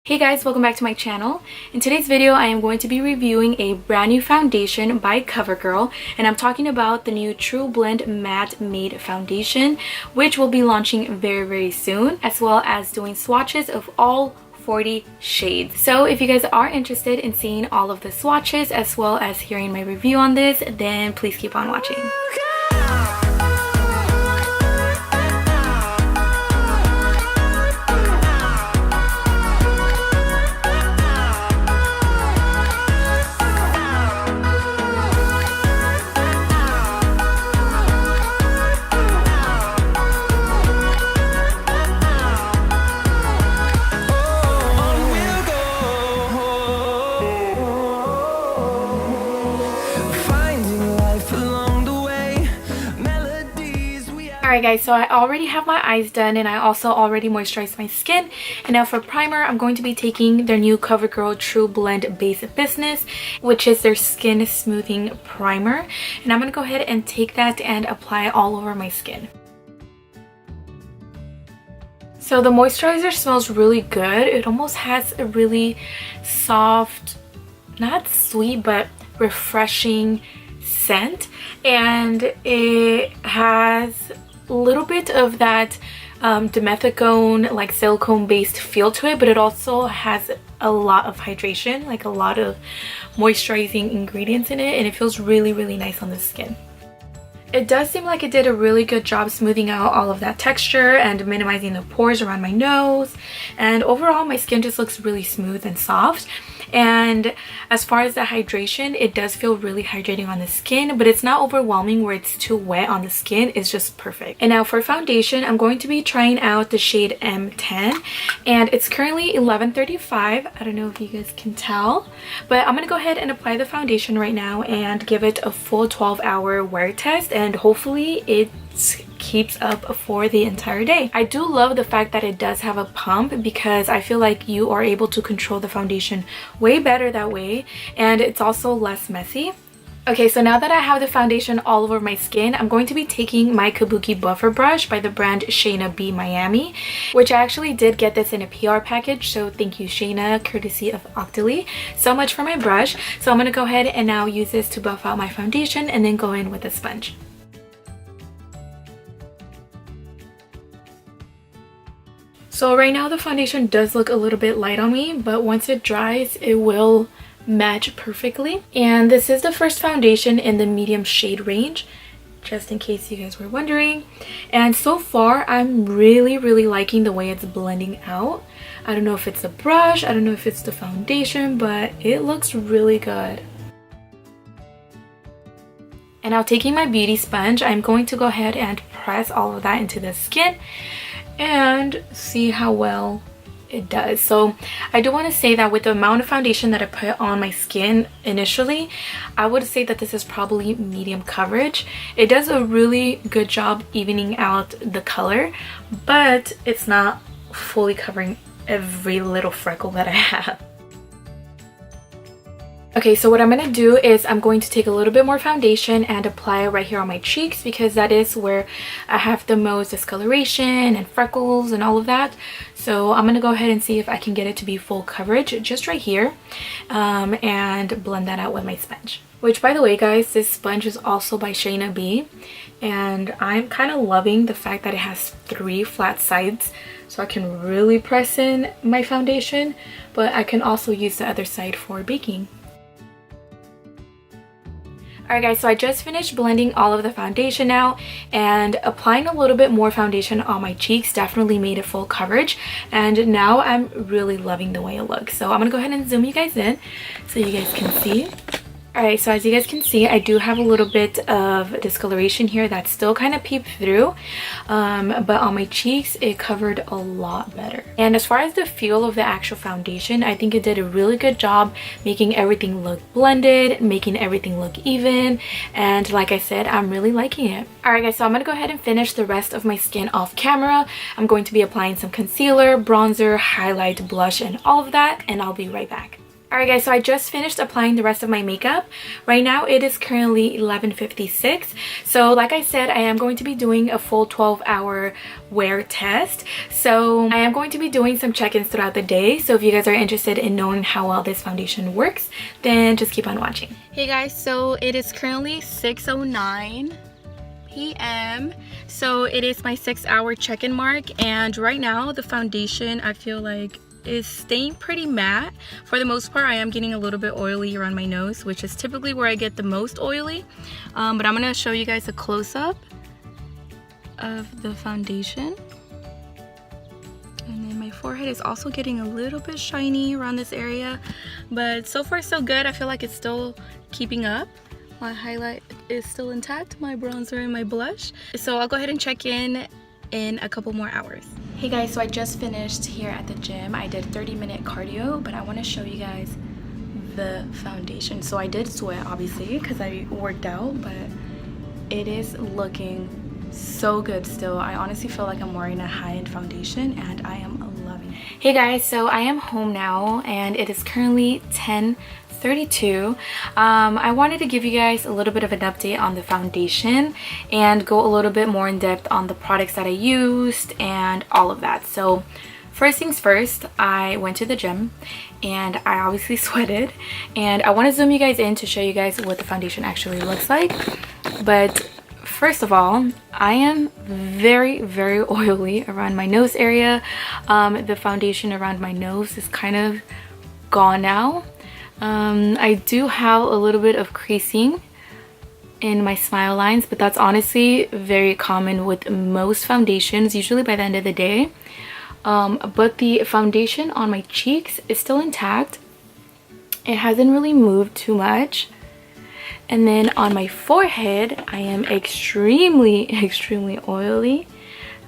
Hey guys, welcome back to my channel. In today's video, I am going to be reviewing a brand new foundation by Covergirl, and I'm talking about the new TruBlend Matte Made Foundation, which will be launching very soon, as well as doing swatches of all 40 shades. So if you guys are interested in seeing all of the swatches as well as hearing my review on this, then please keep on watching. Alright guys, so I already have my eyes done and I also already moisturized my skin. And now for primer, I'm going to be taking their new Covergirl TruBlend Base Business, which is their skin smoothing primer. And I'm going to go ahead and take that and apply all over my skin. So the moisturizer smells really good. It almost has a really soft, not sweet, but refreshing scent. And it has a little bit of that dimethicone, like silicone based feel to it, but it also has a lot of hydration, like a lot of moisturizing ingredients in it, and it feels really nice on the skin. It does seem like it did a really good job smoothing out all of that texture and minimizing the pores around my nose, and overall my skin just looks really smooth and soft. And as far as the hydration, it does feel really hydrating on the skin, but it's not overwhelming where it's too wet on the skin. It's just perfect. And now for foundation, I'm going to be trying out the shade M10, and it's currently 11:35. I don't know if you guys can tell, but I'm gonna go ahead and apply the foundation right now and give it a full 12-hour wear test, and hopefully it keeps up for the entire day. I do love the fact that it does have a pump, because I feel like you are able to control the foundation way better that way, and it's also less messy. Okay, so now that I have the foundation all over my skin, I'm going to be taking my Kabuki Buffer Brush by the brand Shayna B Miami, which I actually did get this in a PR package, so thank you Shayna, courtesy of Octoly, so much for my brush. So I'm going to go ahead and now use this to buff out my foundation and then go in with a sponge. So right now the foundation does look a little bit light on me, but once it dries, it will match perfectly. And this is the first foundation in the medium shade range, just in case you guys were wondering. And so far, I'm really liking the way it's blending out. I don't know if it's the brush, I don't know if it's the foundation, but it looks really good. And now taking my beauty sponge, I'm going to go ahead and press all of that into the skin and see how well it does. So I do want to say that with the amount of foundation that I put on my skin initially, I would say that this is probably medium coverage. It does a really good job evening out the color, but it's not fully covering every little freckle that I have. Okay, so what I'm going to do is I'm going to take a little bit more foundation and apply it right here on my cheeks, because that is where I have the most discoloration and freckles and all of that. So I'm going to go ahead and see if I can get it to be full coverage just right here, and blend that out with my sponge. Which, by the way guys, this sponge is also by Shayna B, and I'm kind of loving the fact that it has 3 flat sides, so I can really press in my foundation, but I can also use the other side for baking. Alright guys, so I just finished blending all of the foundation out, and applying a little bit more foundation on my cheeks definitely made it full coverage, and now I'm really loving the way it looks. So I'm gonna go ahead and zoom you guys in so you guys can see. Alright, so as you guys can see, I do have a little bit of discoloration here that still kind of peeped through, but on my cheeks it covered a lot better. And as far as the feel of the actual foundation, I think it did a really good job making everything look blended, making everything look even, and like I said, I'm really liking it. Alright guys, so I'm going to go ahead and finish the rest of my skin off camera. I'm going to be applying some concealer, bronzer, highlight, blush, and all of that, and I'll be right back. Alright guys, so I just finished applying the rest of my makeup. Right now it is currently 11:56. So like I said, I am going to be doing a full 12-hour wear test. So I am going to be doing some check-ins throughout the day. So if you guys are interested in knowing how well this foundation works, then just keep on watching. Hey guys, so it is currently 6:09 p.m. So it is my 6-hour check-in mark, and right now the foundation I feel like is staying pretty matte. For the most part, I am getting a little bit oily around my nose, which is typically where I get the most oily. But I'm gonna show you guys a close-up of the foundation. And then my forehead is also getting a little bit shiny around this area, but so far so good. I feel like it's still keeping up. My highlight is still intact, my bronzer and my blush. So I'll go ahead and check in a couple more hours. Hey guys, so I just finished here at the gym. I did 30-minute cardio, but I want to show you guys the foundation. So I did sweat obviously because I worked out, but it is looking so good still. I honestly feel like I'm wearing a high-end foundation and I am loving it. Hey guys, so I am home now and it is currently 10:32. I wanted to give you guys a little bit of an update on the foundation and go a little bit more in depth on the products that I used and all of that. So first things first, I went to the gym and I obviously sweated, and I want to zoom you guys in to show you guys what the foundation actually looks like. But first of all, I am very oily around my nose area. The foundation around my nose is kind of gone now. I do have a little bit of creasing in my smile lines, but that's honestly very common with most foundations, usually by the end of the day. But the foundation on my cheeks is still intact. It hasn't really moved too much. And then on my forehead, I am extremely oily.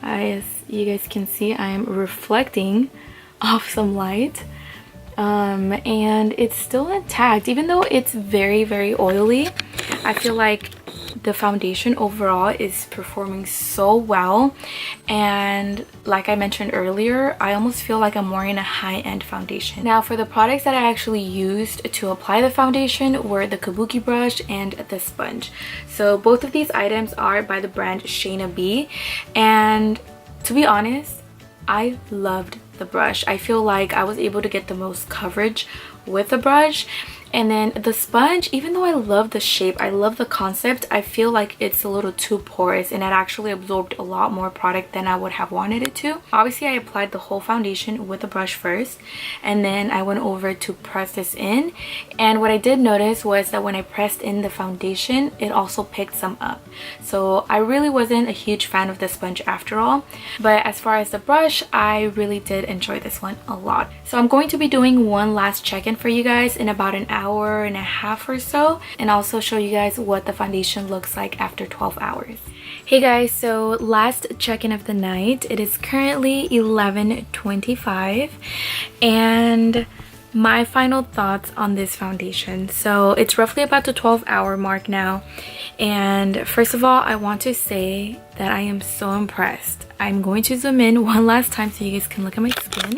As you guys can see, I am reflecting off some light. And it's still intact even though it's very oily. I feel like the foundation overall is performing so well, and like I mentioned earlier, I almost feel like I'm wearing a high-end foundation. Now for the products that I actually used to apply the foundation were the kabuki brush and the sponge. So both of these items are by the brand Shayna B, and to be honest, I loved the brush. I feel like I was able to get the most coverage with the brush. And then the sponge, even though I love the shape, I love the concept, I feel like it's a little too porous and it actually absorbed a lot more product than I would have wanted it to. Obviously I applied the whole foundation with the brush first, and then I went over to press this in, and what I did notice was that when I pressed in the foundation, it also picked some up. So I really wasn't a huge fan of the sponge after all, but as far as the brush, I really did enjoy this one a lot. So I'm going to be doing one last check-in for you guys in about an hour and a half or so, and also show you guys what the foundation looks like after 12 hours. Hey guys, so last check-in of the night. It is currently 11:25, and my final thoughts on this foundation. So it's roughly about the 12-hour mark now, and first of all, I want to say that I am so impressed. I'm going to zoom in one last time so you guys can look at my skin.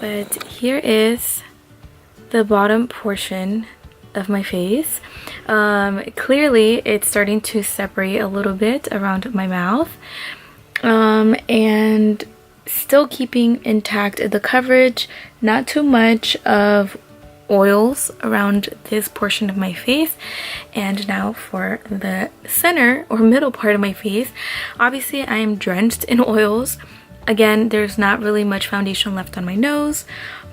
But here is the bottom portion of my face. Clearly it's starting to separate a little bit around my mouth, and still keeping intact the coverage, not too much of oils around this portion of my face. And now for the center or middle part of my face, obviously I am drenched in oils. Again, there's not really much foundation left on my nose.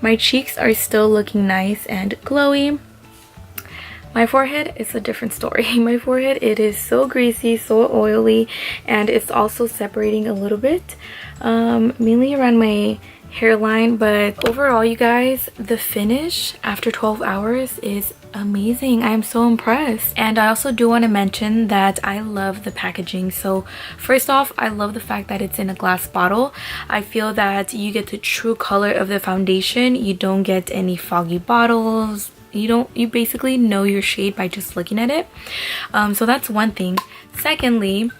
My cheeks are still looking nice and glowy. My forehead is a different story. My forehead, it is so greasy, so oily, and it's also separating a little bit, mainly around my hairline. But overall, you guys, the finish after 12 hours is amazing. I am so impressed. And I also do want to mention that I love the packaging. So first off, I love the fact that it's in a glass bottle. I feel that you get the true color of the foundation. You don't get any foggy bottles. You basically know your shade by just looking at it. So that's one thing. Secondly,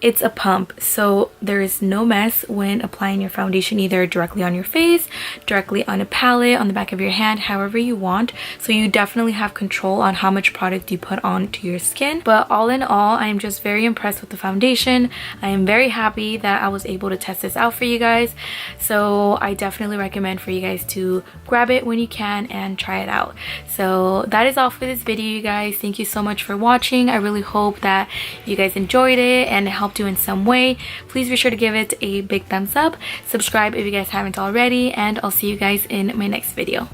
it's a pump, so there is no mess when applying your foundation, either directly on your face, directly on a palette, on the back of your hand, however you want. So you definitely have control on how much product you put onto your skin. But all in all, I am just very impressed with the foundation. I am very happy that I was able to test this out for you guys. So I definitely recommend for you guys to grab it when you can and try it out. So that is all for this video, you guys. Thank you so much for watching. I really hope that you guys enjoyed it and it helped you in some way. Please be sure to give it a big thumbs up, subscribe if you guys haven't already, and I'll see you guys in my next video.